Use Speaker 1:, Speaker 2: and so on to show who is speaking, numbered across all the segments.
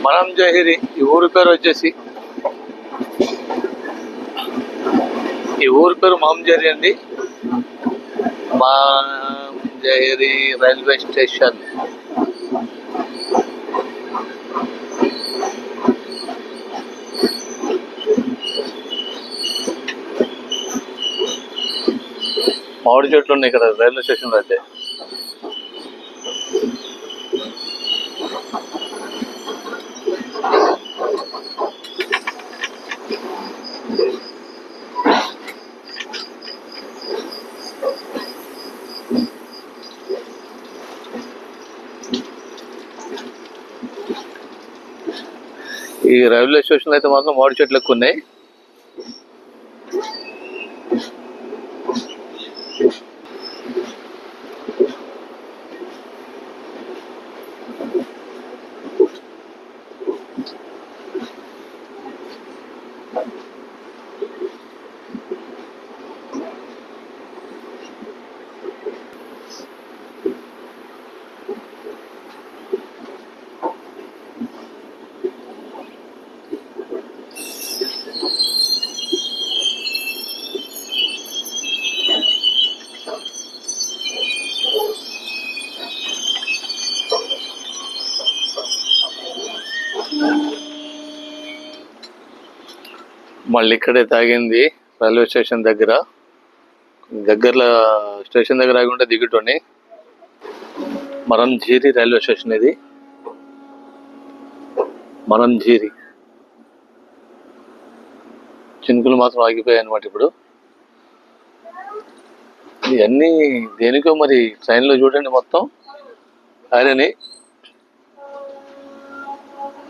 Speaker 1: మనం జహిరి ఈ ఊరి పేరు వచ్చేసి మాంజరి అండి. Manjari railway station. మామిడి చెట్లు ఉన్నాయి ఇక్కడ రైల్వే స్టేషన్లో అయితే. ఈ రైల్వే స్టేషన్ అయితే మాత్రం మామిడి చెట్లు ఎక్కువ ఉన్నాయి. మళ్ళీ ఇక్కడే తాగింది రైల్వే స్టేషన్ దగ్గరలో స్టేషన్ దగ్గర ఆగి ఉంటే దిగుటోని. మరంజీరి రైల్వే స్టేషన్ ఇది. మరంజీరి చినుకులు మాత్రం ఆగిపోయాయి అన్నమాట. ఇప్పుడు ఇవన్నీ దేనికో మరి ట్రైన్లో చూడండి మొత్తం ఆయనని.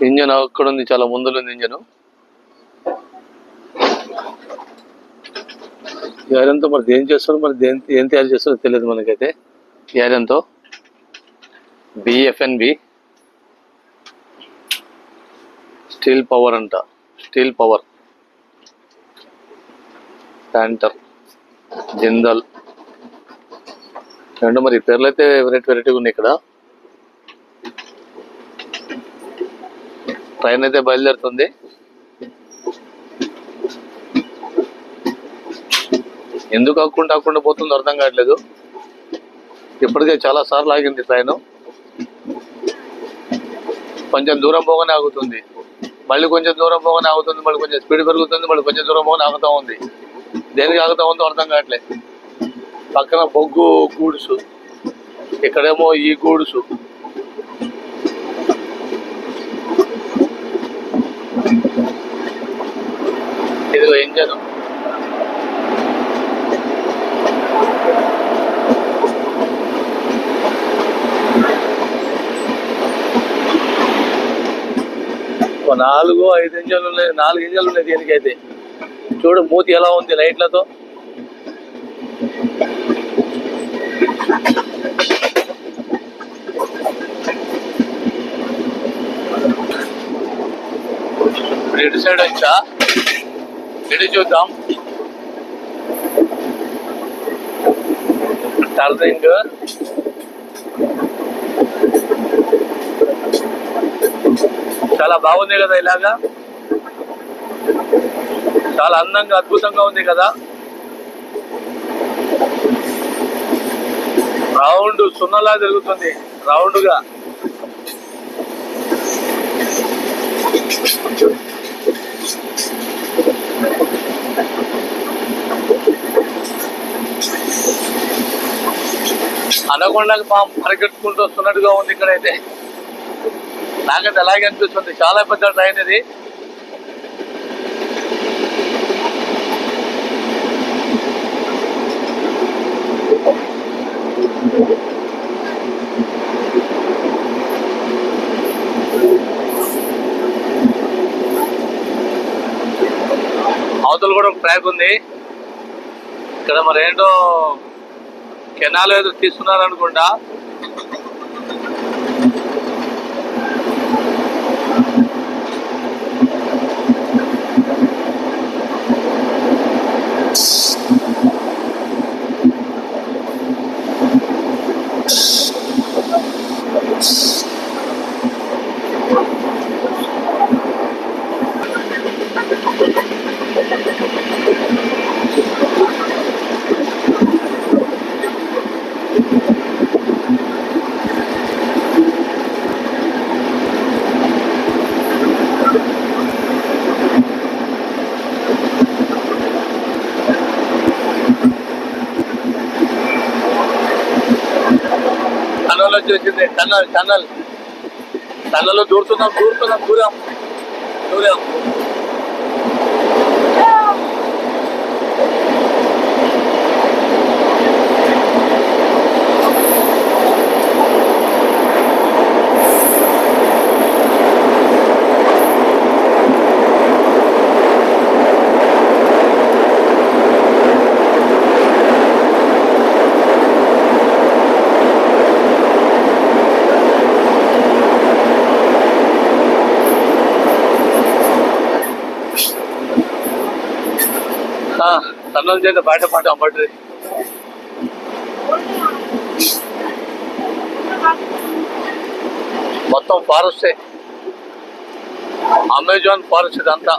Speaker 1: ఇంజన్ అక్కడ ఉంది, చాలా ముందులో ఉంది ఇంజను. ఐరన్తో మరి దేని చేస్తారో, మరి ఏం తయారు చేస్తారో తెలియదు మనకైతే. ఐరన్తో బిఎఫ్ఎన్బి స్టీల్ పవర్ అంట. స్టీల్ పవర్, శాంటర్, జిందాల్ అంటే మరి పేర్లు అయితే వెరైటీగా ఉన్నాయి. ఇక్కడ ట్రైన్ అయితే బయలుదేరుతుంది. ఎందుకు ఆకుండా పోతుందో అర్థం కావట్లేదు. ఇప్పటికే చాలా సార్లు ఆగింది ట్రైన్. కొంచెం దూరం పోగానే ఆగుతుంది, మళ్ళీ కొంచెం దూరం పోగానే ఆగుతుంది, మళ్ళీ కొంచెం స్పీడ్ పెరుగుతుంది, మళ్ళీ కొంచెం దూరం పోగానే ఆగుతూ ఉంది. దేనికి ఆగుతూ ఉందో అర్థం కావట్లేదు. పక్కన బొగ్గు గూడ్సు, ఇక్కడేమో ఈ గూడ్సు. ఇదిగో ఇంజన్. నాలుగు ఇంజన్లు ఉన్నాయి దీనికైతే. చూడు మూతి ఎలా ఉంది లైట్లతో. ఇటు సైడ్ వచ్చా, ఇటు చూద్దాం. టర్నింగ్ చాలా బాగుంది కదా, ఇలాగా చాలా అందంగా అద్భుతంగా ఉంది కదా. రౌండ్ సున్నలా జరుగుతుంది, రౌండ్గా. అనకొండకి పరిగెట్టుకుంటూ వస్తున్నట్టుగా ఉంది ఇక్కడైతే. నాకైతే అలాగే అనిపిస్తుంది. చాలా పెద్ద ట్రైన్ ఇది. అవతల కూడా ఒక ట్రాక్ ఉంది. ఇక్కడ మరి ఏంటో కెనాల్ ఏదో తీస్తున్నారనుకుంటా. వచ్చేసింది. టన్నల్ టన్నల్ టన్నల్లో దూరం దూరం. టన్నల్ చేత బయటపడ్డాం. పడ్డది మొత్తం ఫారెస్టే, అమెజాన్ ఫారెస్ట్ ఇదంతా.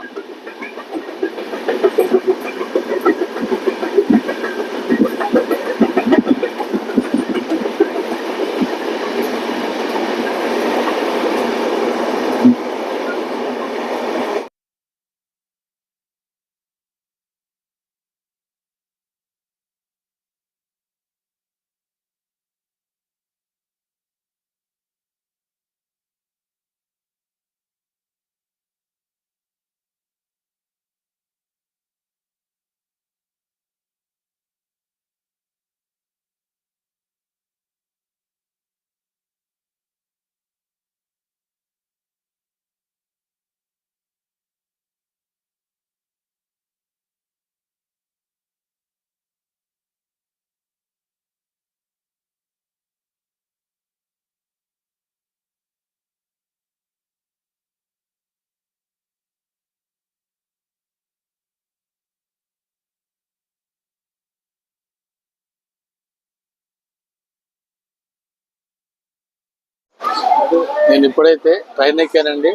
Speaker 1: నేను ఇప్పుడైతే ట్రైన్ ఎక్కానండి.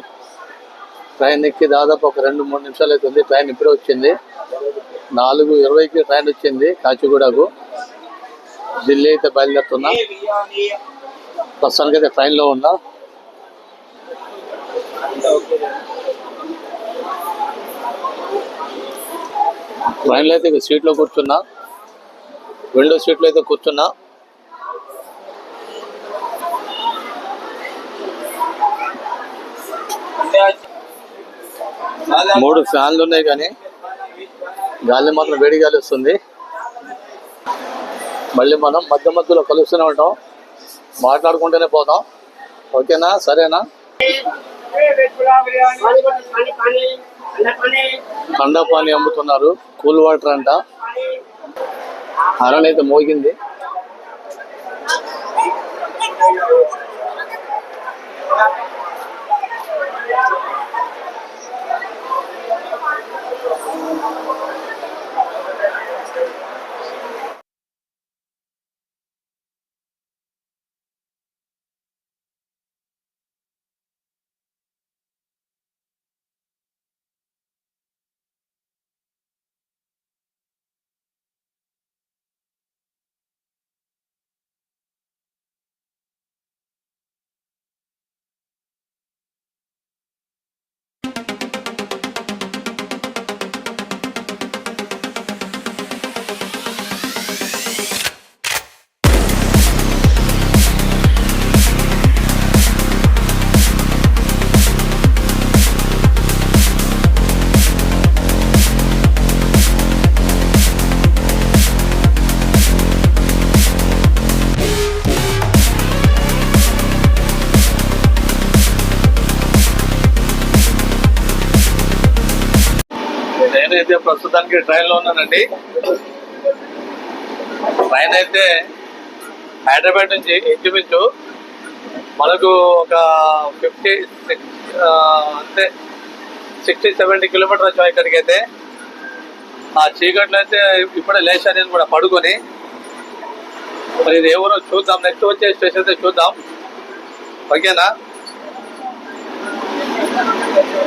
Speaker 1: ట్రైన్ ఎక్కి దాదాపు ఒక 2-3 నిమిషాలు అవుతుంది. ట్రైన్ ఇప్పుడే వచ్చింది. 4:20కి ట్రైన్ వచ్చింది కాచిగూడకు. ఢిల్లీ అయితే బయలుదేరుతున్నా. ప్రస్తుతానికి అయితే ట్రైన్లో ఉన్నా. ట్రైన్లో అయితే సీట్లో కూర్చున్నా, విండో సీట్లో అయితే కూర్చున్నా. మూడు ఫ్యాన్లు ఉన్నాయి కానీ గాలి మాత్రం వేడి గాలి వస్తుంది. మళ్ళీ మనం మధ్యలో కలుస్తూనే ఉంటాం, మాట్లాడుకుంటూనే పోతాం. ఓకేనా? సరేనా? ఠండా పానీ అమ్ముతున్నారు, కూల్ వాటర్ అంట. హారన్ అయితే మోగింది. నేనైతే ప్రస్తుతానికి ట్రైన్లో ఉన్నానండి. ట్రైన్ అయితే హైదరాబాద్ నుంచి ఇంచుమించు మనకు ఒక 60-70 కిలోమీటర్ వచ్చాం ఇక్కడికి. అయితే ఆ చీకట్లో అయితే ఇప్పుడే లేచాను నేను కూడా పడుకొని. మరి ఇది ఎవరో చూద్దాం, నెక్స్ట్ వచ్చే స్టేషన్ అయితే చూద్దాం. ఓకేనా?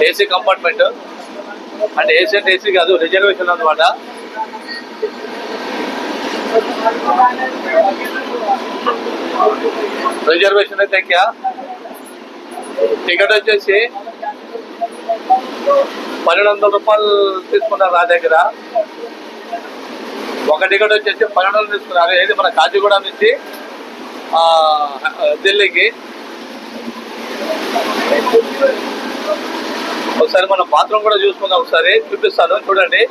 Speaker 1: ఏసీ కంపార్ట్మెంట్ అంటే ఏసీ అంటే ఏసీ కాదు, రిజర్వేషన్ అన్నమాట. రిజర్వేషన్ అయితే ఎక్కా. టికెట్ వచ్చేసి 1200 రూపాయలు తీసుకున్నారు నా దగ్గర. ఒక టికెట్ వచ్చేసి 1200 తీసుకున్నారు. ఏది మన కాచిగూడ నుంచి
Speaker 2: ఢిల్లీకి. ఒకసారి మనం బాత్రూమ్ కూడా చూసుకుందాం, ఒకసారి చూపిస్తాను చూడండి.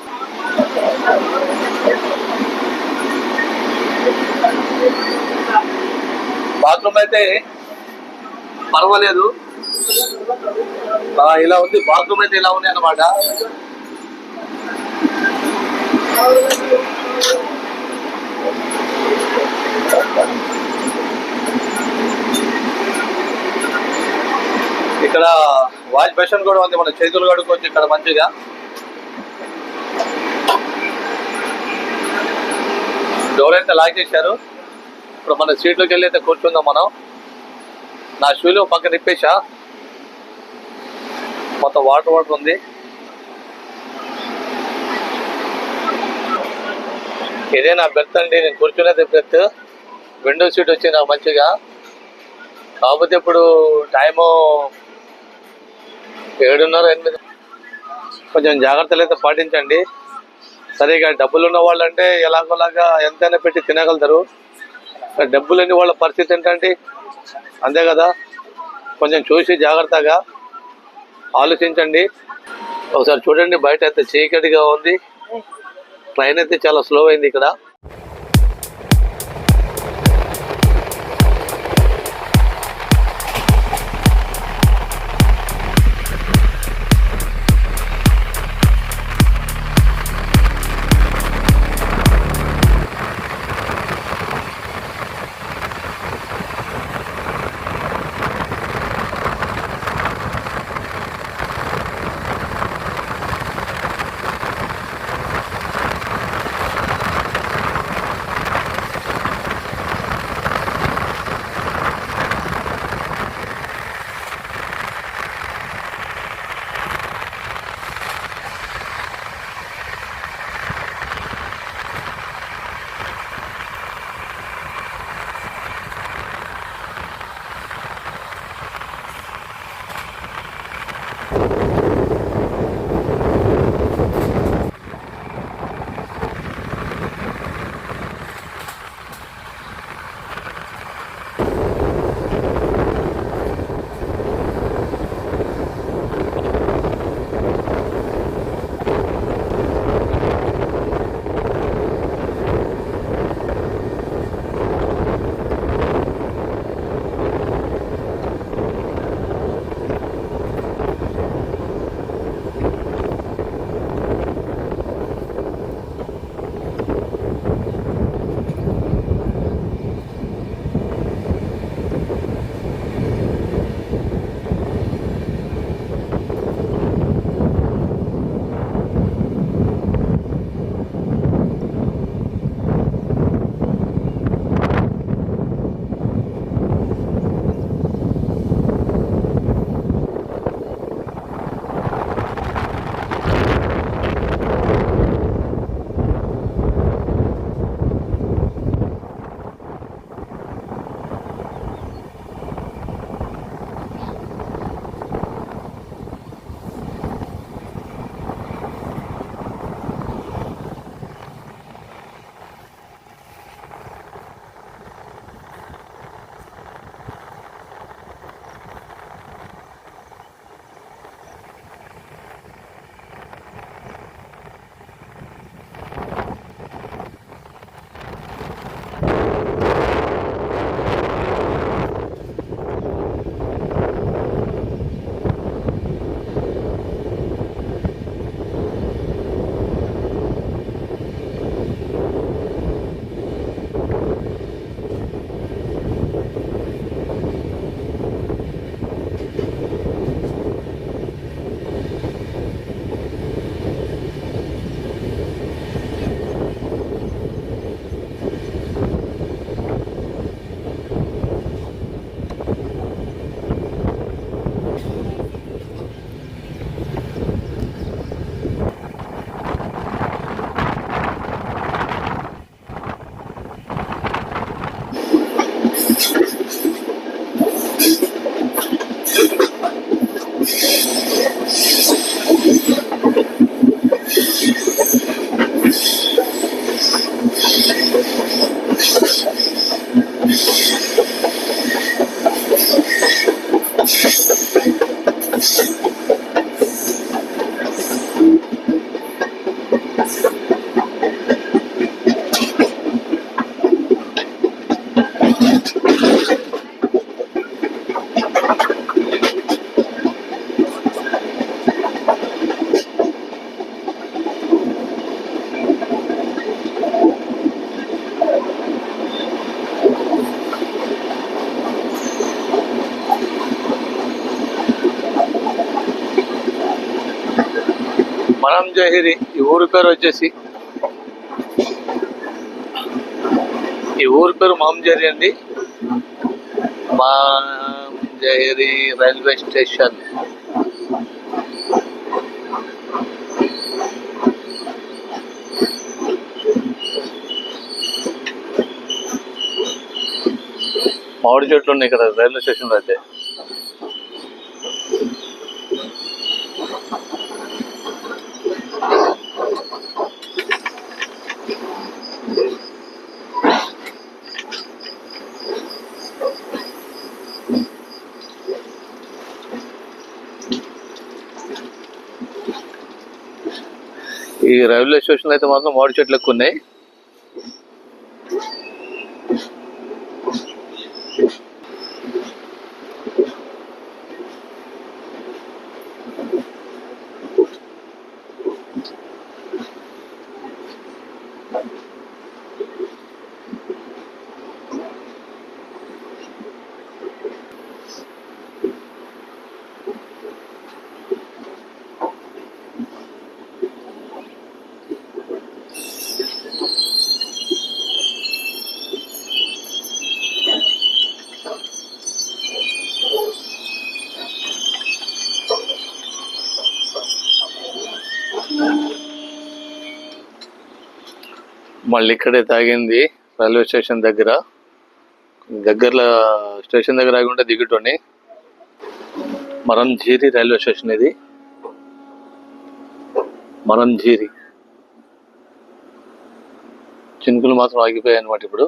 Speaker 2: బాత్రూమ్ అయితే పర్వాలేదు, ఇలా ఉంది. బాత్రూమ్ అయితే ఇలా ఉంది అన్నమాట. ఇక్కడ వాష్ బేసిన్ కూడా ఉంది, మన చేతులు కడుక్కోవచ్చు ఇక్కడ మంచిగా. డోర్ అయితే లాక్ చేశారు. ఇప్పుడు మన సీట్లోకి వెళ్ళి అయితే కూర్చుందాం మనం. నా షూలు పక్కన ఇప్పేసా, మొత్తం వాటర్ ఉంది. ఇదే నా బెర్త్ అండి, నేను కూర్చునేది బెర్త్. విండో సీట్ వచ్చింది నాకు మంచిగా. కాకపోతే ఇప్పుడు టైము 7:30, 8. కొంచెం జాగ్రత్తలు అయితే పాటించండి. సరిగా డబ్బులు ఉన్న వాళ్ళంటే ఎలాగోలాగా ఎంతైనా పెట్టి తినగలుగుతారు. డబ్బులు లేని వాళ్ళ పరిస్థితి ఏంటంటే అంతే కదా. కొంచెం చూసి జాగ్రత్తగా ఆలోచించండి. ఒకసారి చూడండి, బయట అయితే చీకటిగా ఉంది. ట్రైన్ అయితే చాలా స్లో అయింది ఇక్కడ.
Speaker 1: మనం జహిరి ఈ ఊరి పేరు వచ్చేసి, ఈ ఊరి పేరు మాంజరి అండి. Manjari railway station. మామిడి చెట్లు ఉన్నాయి ఇక్కడ రైల్వే స్టేషన్లో అయితే. ఈ రైల్వే స్టేషన్ అయితే మాత్రం మామిడి చెట్లు ఎక్కువ ఉన్నాయి. మళ్ళీ ఇక్కడే తాగింది రైల్వే స్టేషన్ దగ్గరలో స్టేషన్ దగ్గర ఆగి ఉంటే దిగుటోని. మరంజీరి రైల్వే స్టేషన్ ఇది. మరంజీరి చినుకులు మాత్రం ఆగిపోయాయి అన్నమాట. ఇప్పుడు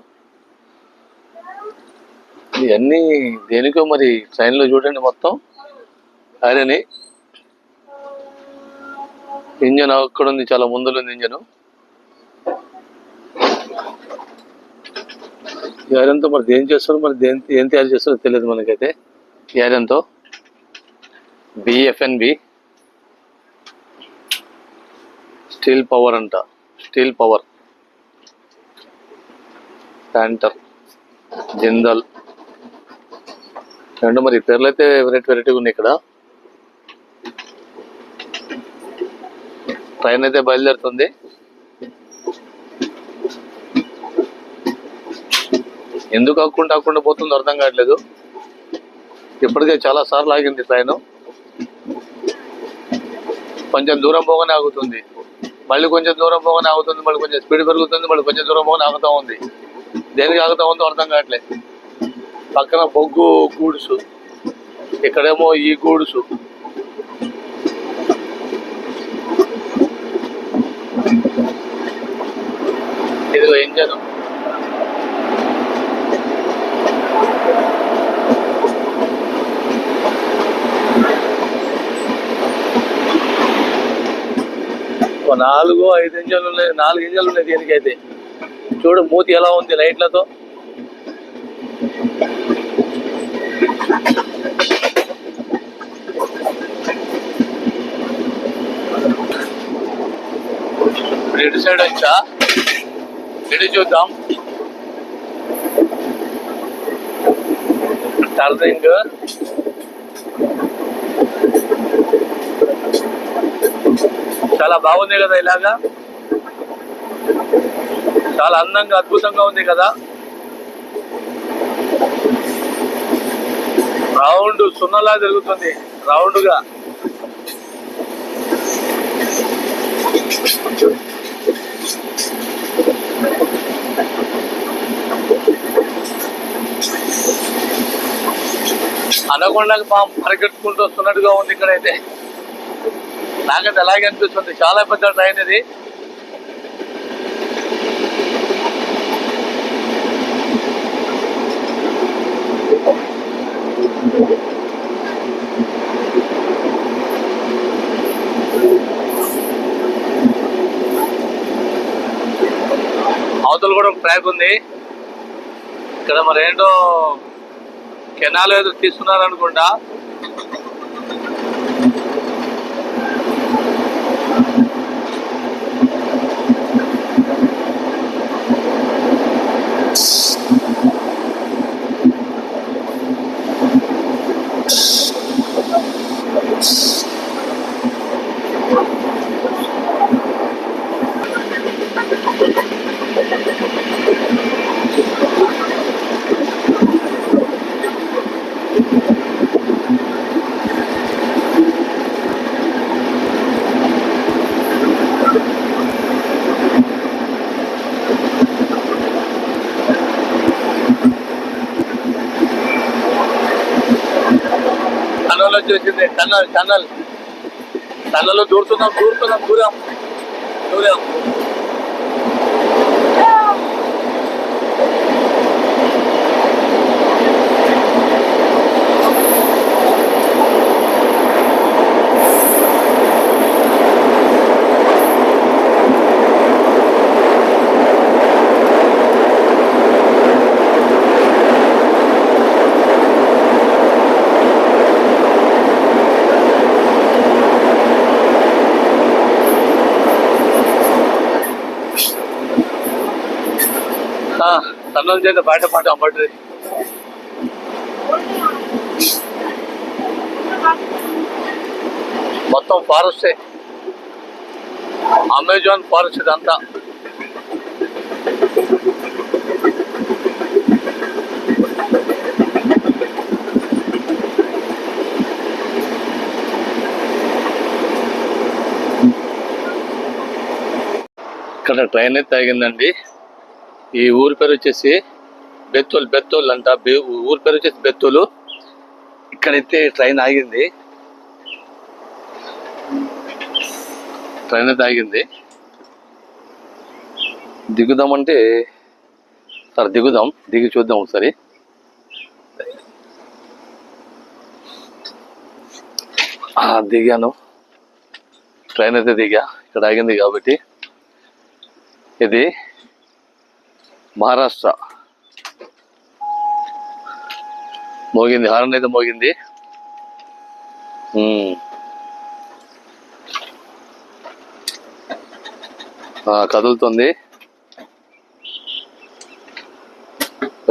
Speaker 1: ఇవన్నీ దేనికో మరి ట్రైన్లో చూడండి మొత్తం ఐరన్. ఇంజన్ అక్కడ ఉంది, చాలా ముందులో ఉంది ఇంజను. ఐరన్తో మరి దేని చేస్తారో, మరి ఏం తయారు చేస్తారో తెలియదు మనకైతే. ఐరన్తో బిఎఫ్ఎన్బి స్టీల్ పవర్ అంట. స్టీల్ పవర్, శాంటర్, జిందల్ అంటే మరి పేర్లు అయితే వెరైటీగా ఉన్నాయి. ఇక్కడ ట్రైన్ అయితే బయలుదేరుతుంది. ఎందుకు ఆకుండా పోతుందో అర్థం కావట్లేదు. ఇప్పటికే చాలా సార్లు ఆగింది ట్రైన్. కొంచెం దూరం పోగానే ఆగుతుంది, మళ్ళీ కొంచెం దూరం పోగానే ఆగుతుంది, మళ్ళీ కొంచెం స్పీడ్ పెరుగుతుంది, మళ్ళీ కొంచెం దూరం పోగానే ఆగుతూ ఉంది. దేనికి ఆగుతూ ఉందో అర్థం కావట్లేదు. పక్కన బొగ్గు గూడ్సు, ఇక్కడేమో ఈ గూడ్సు. ఇదిగో ఇంజన్. నాలుగు ఇంజన్లు ఉన్నాయి దీనికైతే. చూడు మూతి ఎలా ఉంది లైట్లతో. ఇటు సైడ్ వచ్చా, ఇటు చూద్దాం. టర్నింగ్ చాలా బాగుంది కదా, ఇలాగా చాలా అందంగా అద్భుతంగా ఉంది కదా. రౌండ్ సున్నలా జరుగుతుంది, రౌండ్గా. అనకొండకి పాము పరిగెట్టుకుంటూ వస్తున్నట్టుగా ఉంది ఇక్కడైతే. నాకైతే అలాగే అనిపిస్తుంది. చాలా పెద్ద ట్రైన్ ఇది. అవతల కూడా ఒక ట్రాక్ ఉంది. ఇక్కడ మరి ఏంటో కెనాల్ ఏదో తీస్తున్నారు అనుకుంటా. వచ్చేసింది టన్నల్ టన్నల్ టన్నల్ దూరం టన్నల్ చేత బయట పాట అమ్మట్రీ మొత్తం ఫారెస్టే, అమెజాన్ ఫారెస్ట్ ఇదంతా. ఇక్కడ ట్రైన్ అయితే ఆగిందండి. ఈ ఊరి పేరు వచ్చేసి బెత్తోల్ అంట. ఊరి పేరు వచ్చేసి బెత్తోలు. ఇక్కడైతే ట్రైన్ ఆగింది. ట్రైన్ అయితే ఆగింది. దిగుదామంటే సరే దిగుదాం, దిగి చూద్దాం ఒకసారి. దిగాను, ట్రైన్ అయితే దిగా. ఇక్కడ ఆగింది కాబట్టి. ఇది మహారాష్ట్ర. మోగింది, హారన్ అయితే మోగింది. కదులుతుంది.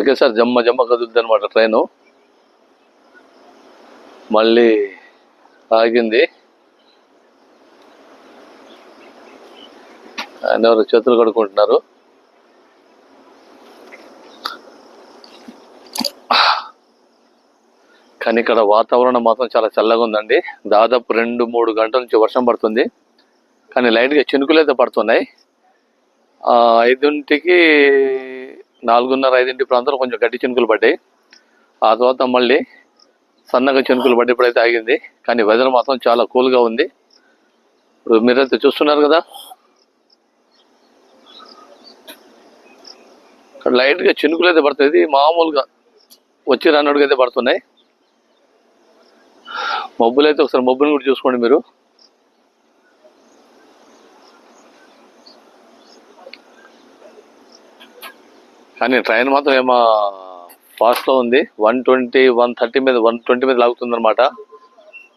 Speaker 1: ఒకేసారి జమ్మ కదులుతుంది అనమాట ట్రైను. మళ్ళీ ఆగింది. ఆయన ఎవరు చేతులు కడుక్కుంటున్నారు. కానీ ఇక్కడ వాతావరణం మాత్రం చాలా చల్లగా ఉందండి. దాదాపు 2-3 గంటల నుంచి వర్షం పడుతుంది. కానీ లైట్గా చినుకులు అయితే పడుతున్నాయి. 5ంటికి 4:30-5 ప్రాంతంలో కొంచెం గట్టి చినుకులు పడ్డాయి. ఆ తర్వాత మళ్ళీ సన్నగా చినుకులు పడ్డ ఇప్పుడైతే ఆగింది. కానీ వెదర్ మాత్రం చాలా కూల్గా ఉంది. ఇప్పుడు మీరైతే చూస్తున్నారు కదా, ఇక్కడ లైట్గా చినుకులు అయితే పడుతుంది. మామూలుగా వచ్చి రానోడికి అయితే పడుతున్నాయి. మబ్బులు అయితే ఒకసారి మబ్బుని కూడా చూసుకోండి మీరు. కానీ ట్రైన్ మాత్రం ఏమో ఫాస్ట్లో ఉంది. 120-130 మీద 120 మీద లాగుతుంది అనమాట.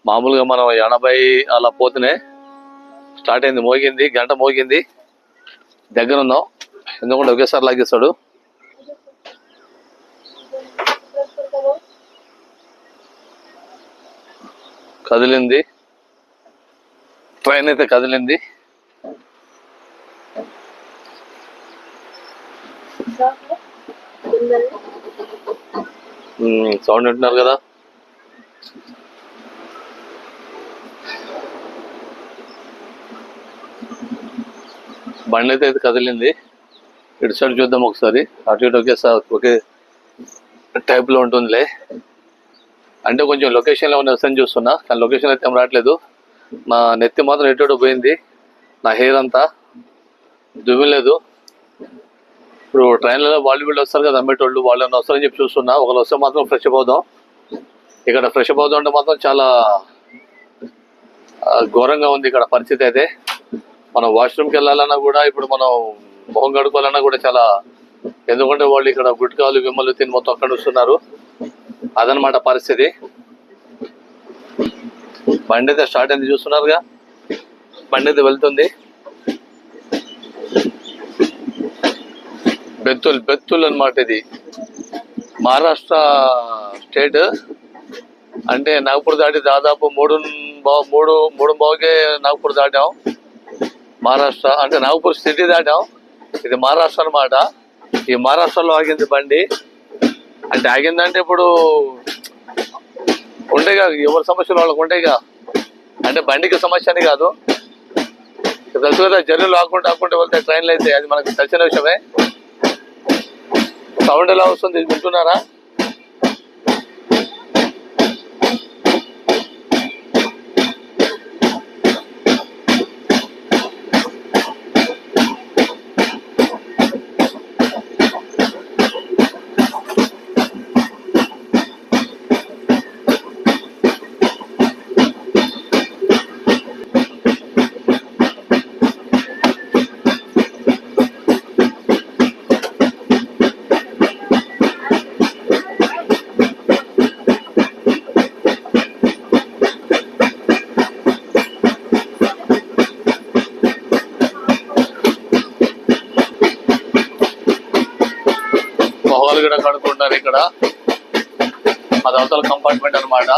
Speaker 1: మామూలుగా మనం 80 అలా పోతేనే స్టార్ట్ అయింది. మోగింది, గంట మోగింది. దగ్గర ఉన్నాం, ఎందుకంటే ఒకేసారి లాగేస్తాడు. కదిలింది, ట్రైన్ అయితే కదిలింది. సౌండ్ వింటున్నారు కదా. బండి అయితే కదిలింది. ఇటు సైడ్ చూద్దాం ఒకసారి. అటు ఇటు ఒకే టైప్లో ఉంటుందిలే. అంటే కొంచెం లొకేషన్లో ఉన్న వస్తాను చూస్తున్నా, కానీ లొకేషన్ అయితే ఏం రావట్లేదు. నా నెత్తి మాత్రం ఎటు పోయింది. నా హెయిర్ అంతా దువ్వలేదు. ఇప్పుడు ట్రైన్లలో వీళ్ళు వస్తారు కదా అమ్మేటోళ్ళు, వాళ్ళు వస్తారని చెప్పి చూస్తున్నా. ఒకళ్ళు వస్తే మాత్రం ఫ్రెష్ అప్ అవుదాం. ఇక్కడ ఫ్రెష్ అప్ అవుదాం అంటే మాత్రం చాలా ఘోరంగా ఉంది ఇక్కడ పరిస్థితి అయితే. మనం వాష్రూమ్కి వెళ్ళాలన్నా కూడా, ఇప్పుడు మనం మొహం కడుకోవాలన్నా కూడా చాలా, ఎందుకంటే వాళ్ళు ఇక్కడ గుట్కాలు విమ్మలు తిని మొత్తం అక్కడ వస్తున్నారు. అదనమాట పరిస్థితి. బండి అయితే స్టార్ట్ అయింది, చూస్తున్నారుగా. బండి అయితే వెళ్తుంది. బెత్తుల్ అనమాట. ఇది మహారాష్ట్ర స్టేట్. అంటే నాగపూర్ దాటి దాదాపు 3:15కే నాగపూర్ దాటాం. మహారాష్ట్ర అంటే నాగపూర్ సిటీ దాటాం. ఇది మహారాష్ట్ర అనమాట. ఈ మహారాష్ట్రలో ఆగింది బండి. అంటే ఆగిందంటే ఇప్పుడు ఉండేగా, ఎవరి సమస్యలు వాళ్ళకు ఉండేగా. అంటే బండికి సమస్య అని కాదు, తెలుసు కదా. జర్నీలు ఆకుంటూ వెళ్తే ట్రైన్లు అయితే అది మనకు తెలిసిన విషయమే. సౌండ్ ఎలా వస్తుంది వింటున్నారా? ఇక్కడ. అది అవతల కంపార్ట్మెంట్ అన్నమాట.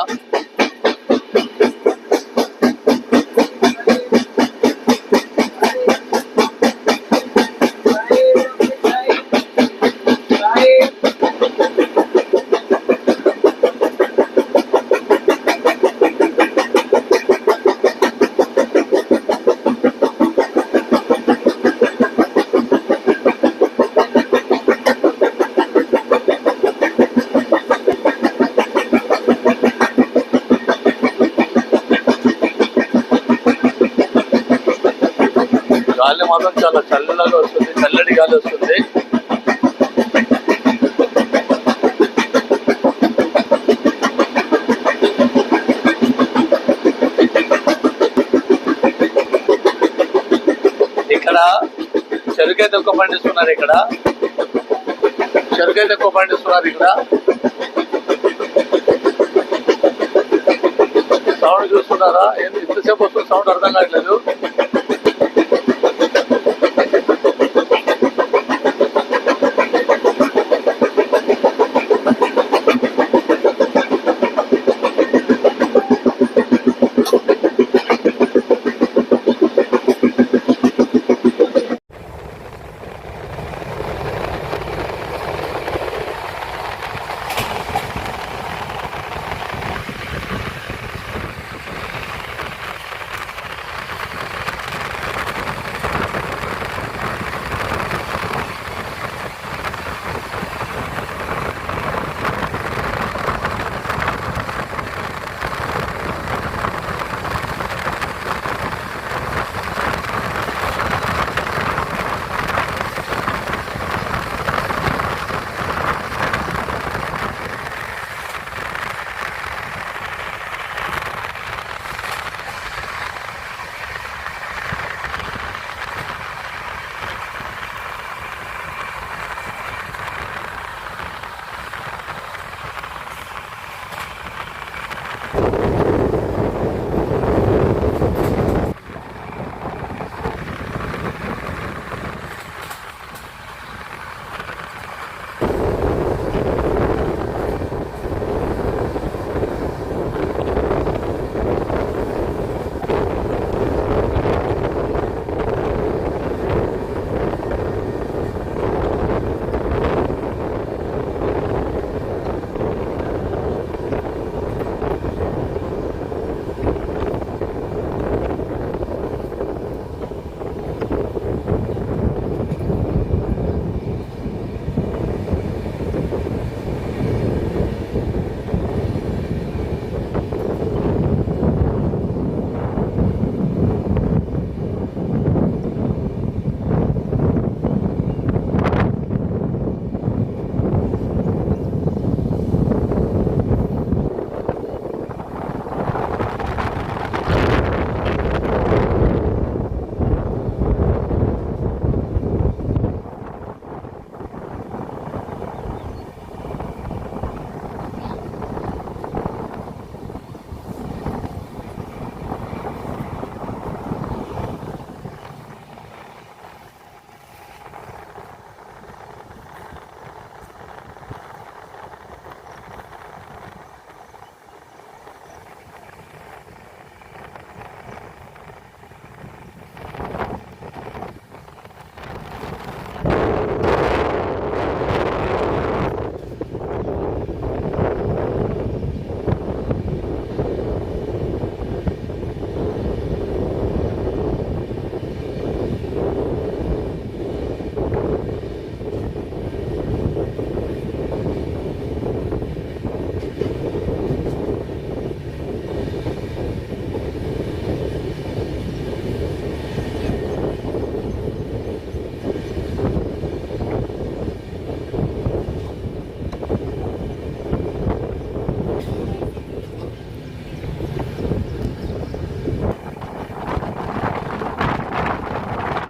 Speaker 1: గాలి మాత్రం చాలా చల్లగా వస్తుంది, చల్లటి గాలి వస్తుంది. ఇక్కడ చెరుకైతే ఎక్కువ పండిస్తున్నారు. ఇక్కడ చెరుకైతే ఎక్కువ పండిస్తున్నారు. ఇక్కడ సౌండ్ చూస్తున్నారా? ఇంతసేపు వస్తుంది సౌండ్, అర్థం కాదు.